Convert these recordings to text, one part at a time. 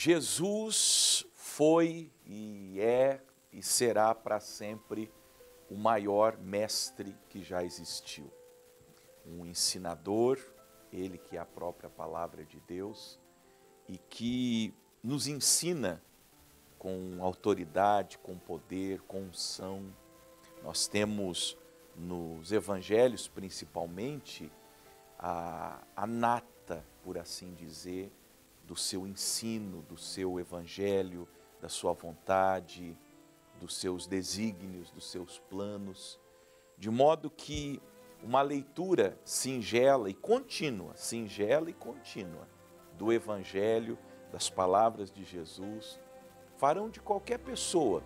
Jesus foi e é e será para sempre o maior mestre que já existiu. Um ensinador, ele que é a própria palavra de Deus e que nos ensina com autoridade, com poder, com unção. Nós temos nos evangelhos principalmente a nata, por assim dizer, do seu ensino, do seu evangelho, da sua vontade, dos seus desígnios, dos seus planos, de modo que uma leitura singela e contínua do evangelho, das palavras de Jesus, farão de qualquer pessoa,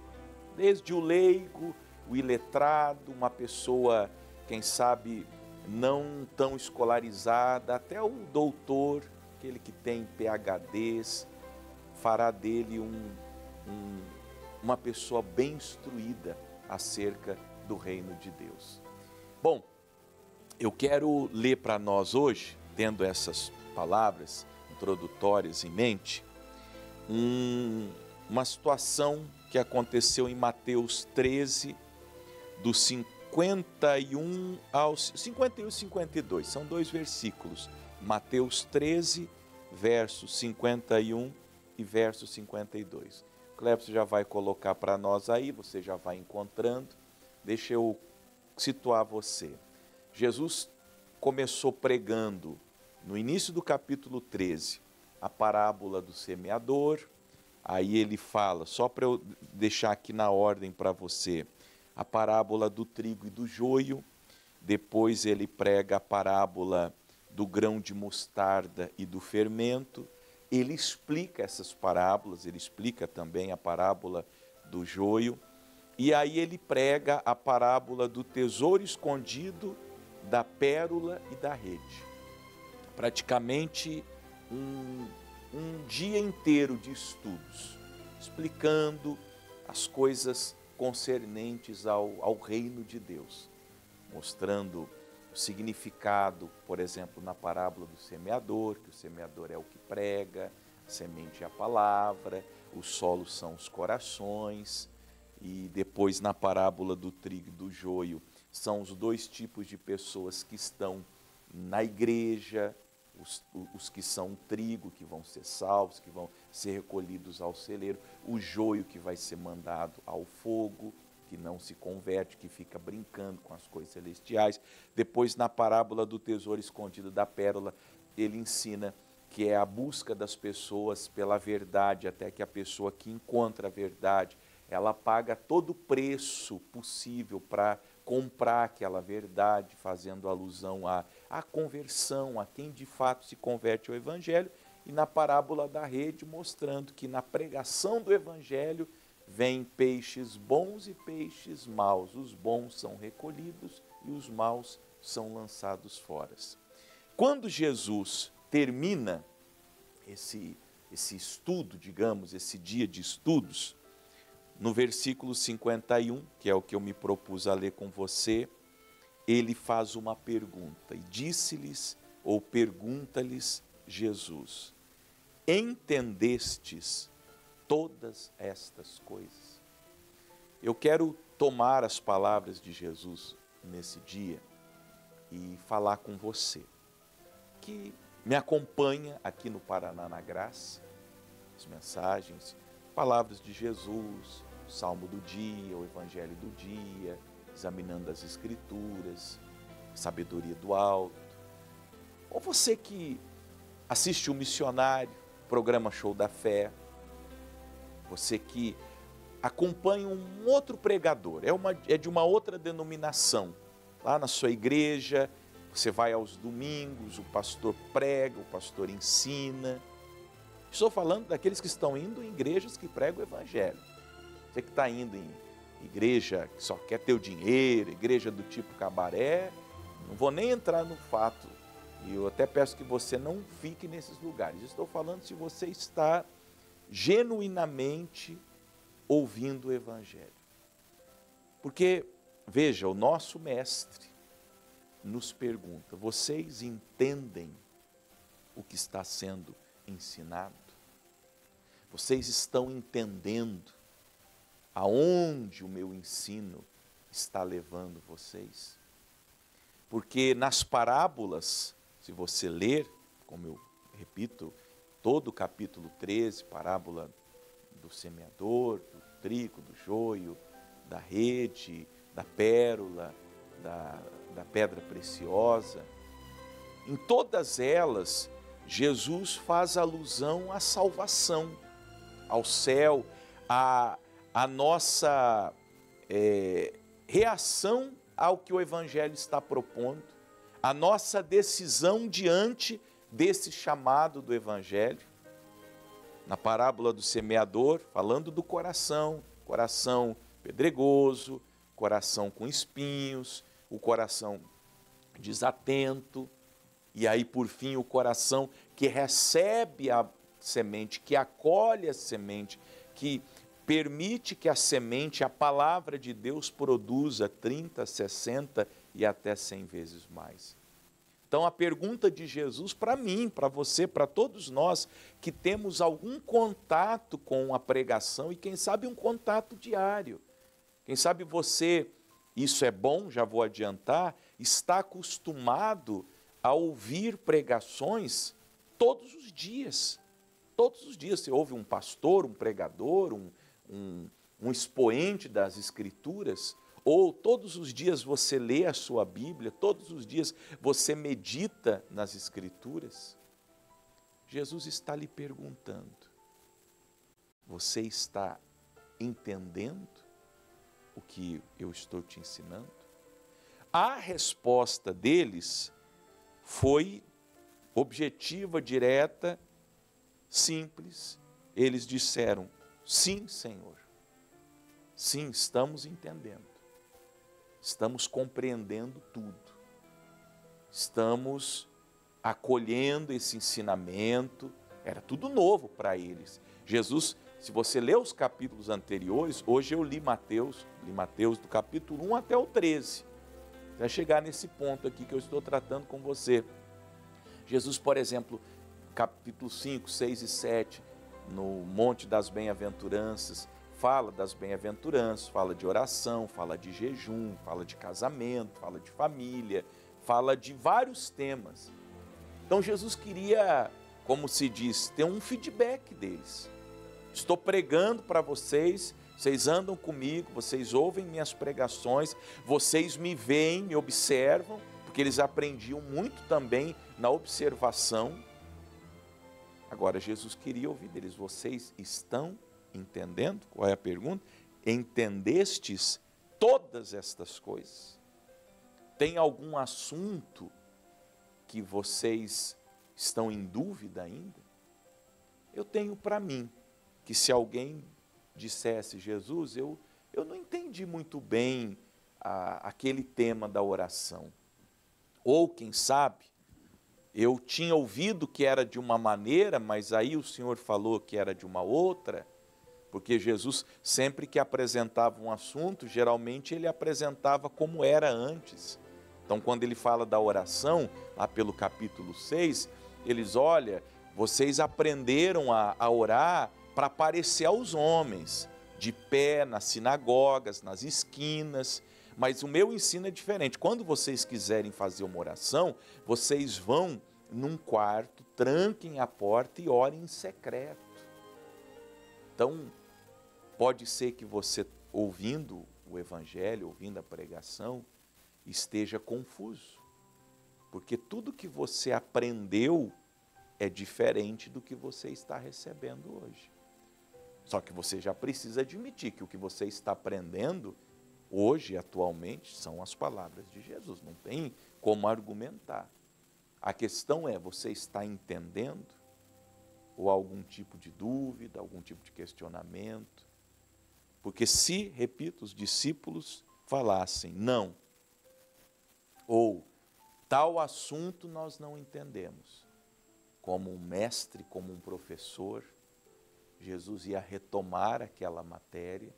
desde o leigo, o iletrado, uma pessoa, quem sabe, não tão escolarizada, até o doutor, aquele que tem PhDs, fará dele uma pessoa bem instruída acerca do reino de Deus. Bom, eu quero ler para nós hoje, tendo essas palavras introdutórias em mente, uma situação que aconteceu em Mateus 13, dos 51 aos 51 e 52, são dois versículos, Mateus 13, versos 51 e verso 52. O Clepson já vai colocar para nós aí, você já vai encontrando. Deixa eu situar você. Jesus começou pregando, no início do capítulo 13, a parábola do semeador. Aí ele fala, só para eu deixar aqui na ordem para você, a parábola do trigo e do joio. Depois ele prega a parábola do grão de mostarda e do fermento. Ele explica essas parábolas, ele explica também a parábola do joio. E aí ele prega a parábola do tesouro escondido, da pérola e da rede. Praticamente um dia inteiro de estudos, explicando as coisas concernentes ao reino de Deus, mostrando o significado, por exemplo, na parábola do semeador, que o semeador é o que prega, a semente é a palavra, os solos são os corações, e depois na parábola do trigo e do joio, são os dois tipos de pessoas que estão na igreja, os que são trigo, que vão ser salvos, que vão ser recolhidos ao celeiro, o joio que vai ser mandado ao fogo, que não se converte, que fica brincando com as coisas celestiais. Depois, na parábola do tesouro escondido da pérola, ele ensina que é a busca das pessoas pela verdade, até que a pessoa que encontra a verdade, ela paga todo o preço possível para comprar aquela verdade, fazendo alusão à conversão, a quem de fato se converte ao Evangelho, e na parábola da rede, mostrando que na pregação do Evangelho vêm peixes bons e peixes maus. Os bons são recolhidos e os maus são lançados fora. Quando Jesus termina esse estudo, digamos, esse dia de estudos, no versículo 51, que é o que eu me propus a ler com você, ele faz uma pergunta, e disse-lhes, ou pergunta-lhes Jesus: entendestes todas estas coisas? Eu quero tomar as palavras de Jesus nesse dia e falar com você, que me acompanha aqui no Paraná na Graça, as mensagens, palavras de Jesus, o Salmo do dia, o Evangelho do dia, examinando as Escrituras, sabedoria do alto. Ou você que assiste o Missionário, programa Show da Fé, você que acompanha um outro pregador, é de uma outra denominação, lá na sua igreja, você vai aos domingos, o pastor prega, o pastor ensina. Estou falando daqueles que estão indo em igrejas que pregam o Evangelho. Você que está indo em igreja que só quer ter o dinheiro, igreja do tipo cabaré, não vou nem entrar no fato, e eu até peço que você não fique nesses lugares. Estou falando se você está genuinamente ouvindo o Evangelho. Porque, veja, o nosso mestre nos pergunta: vocês entendem o que está sendo ensinado? Vocês estão entendendo aonde o meu ensino está levando vocês? Porque nas parábolas, se você ler, como eu repito, todo o capítulo 13, parábola do semeador, do trigo, do joio, da rede, da pérola, da pedra preciosa, em todas elas, Jesus faz alusão à salvação, ao céu, à nossa reação ao que o Evangelho está propondo, a nossa decisão diante desse chamado do Evangelho. Na parábola do semeador, falando do coração, coração pedregoso, coração com espinhos, o coração desatento, e aí por fim o coração que recebe a semente, que acolhe a semente, que permite que a semente, a palavra de Deus, produza 30, 60 e até 100 vezes mais. Então a pergunta de Jesus para mim, para você, para todos nós que temos algum contato com a pregação e quem sabe um contato diário. Quem sabe você, isso é bom, já vou adiantar, está acostumado a ouvir pregações todos os dias. Todos os dias você ouve um pastor, um pregador, um expoente das Escrituras, ou todos os dias você lê a sua Bíblia, todos os dias você medita nas Escrituras. Jesus está lhe perguntando, você está entendendo o que eu estou te ensinando? A resposta deles foi objetiva, direta, simples. Eles disseram, sim, Senhor. Sim, estamos entendendo. Estamos compreendendo tudo. Estamos acolhendo esse ensinamento. Era tudo novo para eles. Jesus, se você ler os capítulos anteriores, hoje eu li Mateus do capítulo 1 até o 13. Vai chegar nesse ponto aqui que eu estou tratando com você. Jesus, por exemplo, capítulo 5, 6 e 7, no Monte das Bem-aventuranças, fala das bem-aventuranças, fala de oração, fala de jejum, fala de casamento, fala de família, fala de vários temas. Então Jesus queria, como se diz, ter um feedback deles. Estou pregando para vocês, vocês andam comigo, vocês ouvem minhas pregações, vocês me veem, me observam, porque eles aprendiam muito também na observação. Agora Jesus queria ouvir deles, vocês estão entendendo? Qual é a pergunta? Entendestes todas estas coisas? Tem algum assunto que vocês estão em dúvida ainda? Eu tenho para mim que se alguém dissesse, Jesus, eu não entendi muito bem aquele tema da oração. Ou, quem sabe, eu tinha ouvido que era de uma maneira, mas aí o Senhor falou que era de uma outra, porque Jesus, sempre que apresentava um assunto, geralmente ele apresentava como era antes. Então, quando ele fala da oração, lá pelo capítulo 6, eles, olha, vocês aprenderam a orar para aparecer aos homens, de pé, nas sinagogas, nas esquinas, mas o meu ensino é diferente. Quando vocês quiserem fazer uma oração, vocês vão num quarto, tranquem a porta e orem em secreto. Então, pode ser que você, ouvindo o Evangelho, ouvindo a pregação, esteja confuso, porque tudo que você aprendeu é diferente do que você está recebendo hoje. Só que você já precisa admitir que o que você está aprendendo hoje, atualmente, são as palavras de Jesus. Não tem como argumentar. A questão é, você está entendendo? Ou algum tipo de dúvida, algum tipo de questionamento? Porque se, repito, os discípulos falassem não, ou tal assunto nós não entendemos, como um mestre, como um professor, Jesus ia retomar aquela matéria,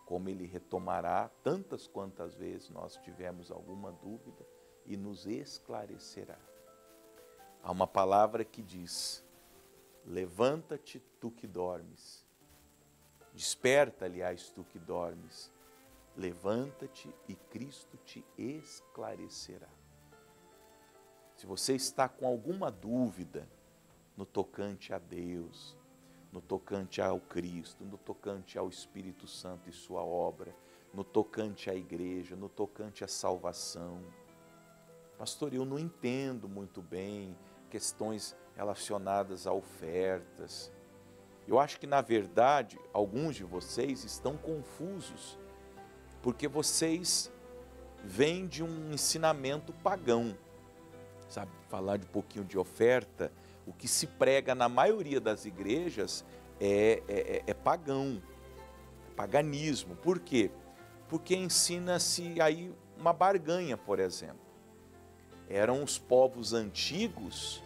como ele retomará tantas quantas vezes nós tivermos alguma dúvida e nos esclarecerá. Há uma palavra que diz, Levanta-te, tu que dormes. Desperta, aliás, tu que dormes. Levanta-te e Cristo te esclarecerá. Se você está com alguma dúvida no tocante a Deus, no tocante ao Cristo, no tocante ao Espírito Santo e sua obra, no tocante à igreja, no tocante à salvação. Pastor, eu não entendo muito bem questões relacionadas a ofertas. Eu acho que, na verdade, alguns de vocês estão confusos, porque vocês vêm de um ensinamento pagão. Sabe, falar de um pouquinho de oferta, o que se prega na maioria das igrejas é pagão, é paganismo. Por quê? Porque ensina-se aí uma barganha, por exemplo. Eram os povos antigos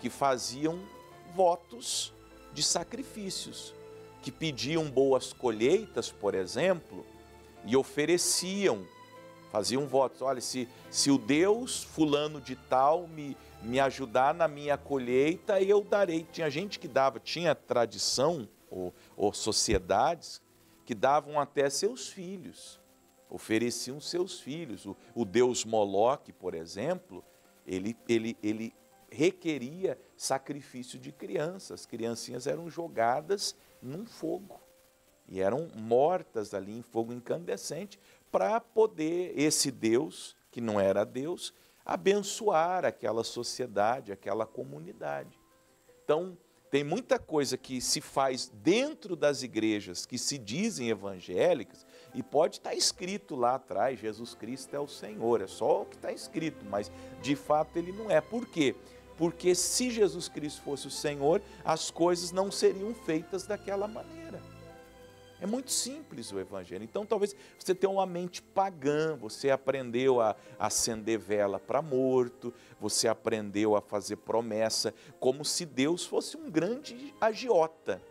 que faziam votos de sacrifícios, que pediam boas colheitas, por exemplo, e ofereciam, faziam votos. Olha, se o Deus fulano de tal me ajudar na minha colheita, eu darei. Tinha gente que dava, tinha tradição, ou sociedades, que davam até seus filhos, ofereciam seus filhos. O deus Moloque, por exemplo, ele requeria sacrifício de crianças. As criancinhas eram jogadas num fogo e eram mortas ali em fogo incandescente para poder esse Deus, que não era Deus, abençoar aquela sociedade, aquela comunidade. Então, tem muita coisa que se faz dentro das igrejas que se dizem evangélicas e pode estar escrito lá atrás, Jesus Cristo é o Senhor, é só o que está escrito, mas de fato ele não é. Por quê? Porque se Jesus Cristo fosse o Senhor, as coisas não seriam feitas daquela maneira. É muito simples o evangelho. Então talvez você tenha uma mente pagã, você aprendeu a acender vela para morto, você aprendeu a fazer promessa, como se Deus fosse um grande agiota.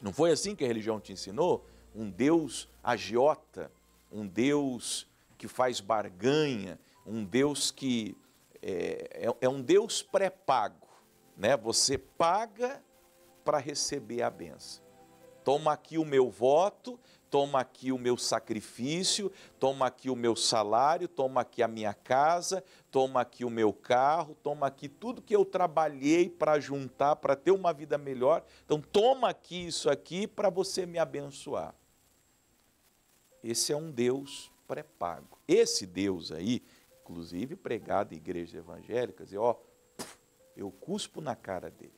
Não foi assim que a religião te ensinou? Um Deus agiota, um Deus que faz barganha, um Deus que é um Deus pré-pago, né? Você paga para receber a bênção. Toma aqui o meu voto, toma aqui o meu sacrifício, toma aqui o meu salário, toma aqui a minha casa, toma aqui o meu carro, toma aqui tudo que eu trabalhei para juntar, para ter uma vida melhor. Então toma aqui isso aqui para você me abençoar. Esse é um Deus pré-pago. Esse Deus aí, inclusive pregado em igrejas evangélicas, eu cuspo na cara dele.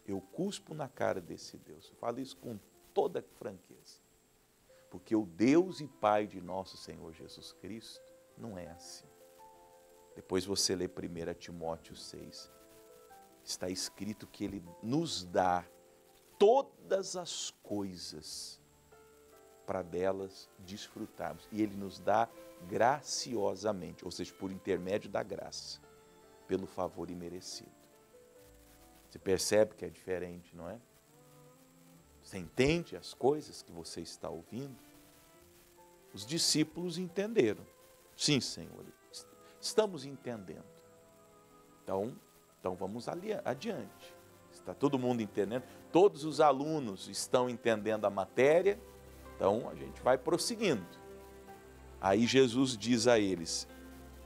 Eu cuspo na cara desse Deus. Eu falo isso com toda franqueza. Porque o Deus e Pai de nosso Senhor Jesus Cristo não é assim. Depois você lê 1 Timóteo 6. Está escrito que Ele nos dá todas as coisas para delas desfrutarmos. E Ele nos dá graciosamente, ou seja, por intermédio da graça, pelo favor imerecido. Você percebe que é diferente, não é? Você entende as coisas que você está ouvindo? Os discípulos entenderam. Sim, Senhor, estamos entendendo. Então vamos adiante. Está todo mundo entendendo? Todos os alunos estão entendendo a matéria, então a gente vai prosseguindo. Aí Jesus diz a eles,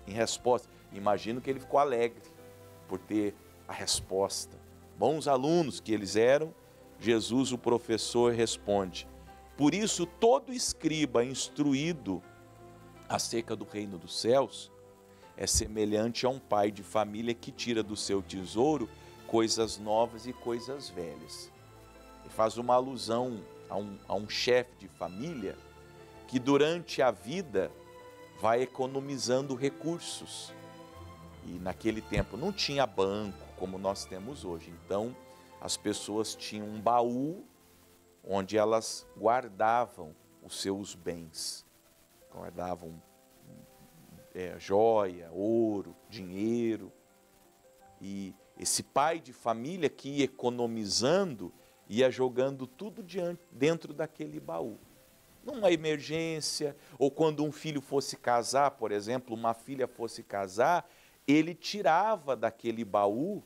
em resposta, imagino que ele ficou alegre por ter a resposta. Bons alunos que eles eram, Jesus, o professor, responde: por isso todo escriba instruído acerca do reino dos céus é semelhante a um pai de família que tira do seu tesouro coisas novas e coisas velhas. Ele faz uma alusão a um chefe de família que durante a vida vai economizando recursos. E naquele tempo não tinha banco como nós temos hoje. Então, as pessoas tinham um baú onde elas guardavam os seus bens. Guardavam joia, ouro, dinheiro. E esse pai de família que ia economizando, ia jogando tudo dentro daquele baú. Numa emergência, ou quando um filho fosse casar, por exemplo, uma filha fosse casar, ele tirava daquele baú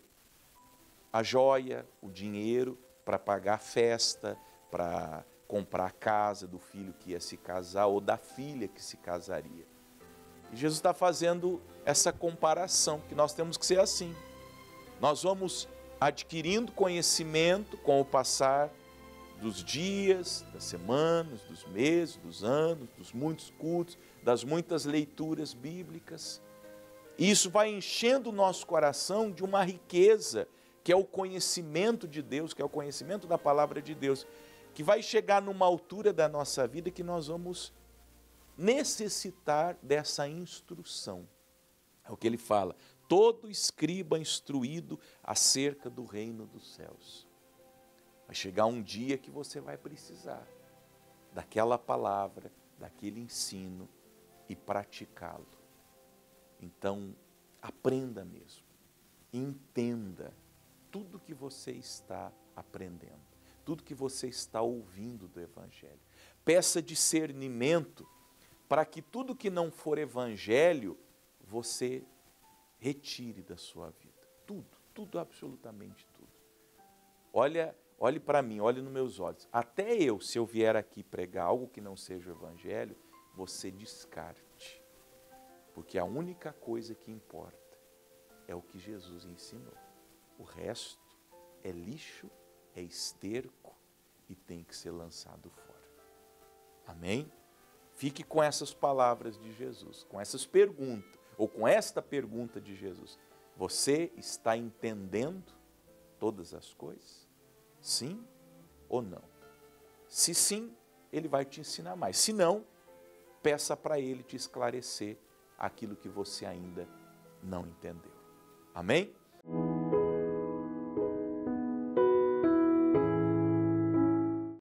a joia, o dinheiro para pagar a festa, para comprar a casa do filho que ia se casar ou da filha que se casaria. E Jesus está fazendo essa comparação, que nós temos que ser assim. Nós vamos adquirindo conhecimento com o passar dos dias, das semanas, dos meses, dos anos, dos muitos cultos, das muitas leituras bíblicas. E isso vai enchendo o nosso coração de uma riqueza, que é o conhecimento de Deus, que é o conhecimento da palavra de Deus, que vai chegar numa altura da nossa vida que nós vamos necessitar dessa instrução. É o que ele fala: todo escriba instruído acerca do reino dos céus. Vai chegar um dia que você vai precisar daquela palavra, daquele ensino e praticá-lo. Então, aprenda mesmo, entenda tudo que você está aprendendo, tudo que você está ouvindo do Evangelho. Peça discernimento para que tudo que não for Evangelho, você retire da sua vida. Tudo, absolutamente tudo. Olhe para mim, olhe nos meus olhos. Até eu, se eu vier aqui pregar algo que não seja o Evangelho, você descarte. Porque a única coisa que importa é o que Jesus ensinou. O resto é lixo, é esterco e tem que ser lançado fora. Amém? Fique com essas palavras de Jesus, com essas perguntas, ou com esta pergunta de Jesus. Você está entendendo todas as coisas? Sim ou não? Se sim, ele vai te ensinar mais. Se não, peça para ele te esclarecer aquilo que você ainda não entendeu. Amém?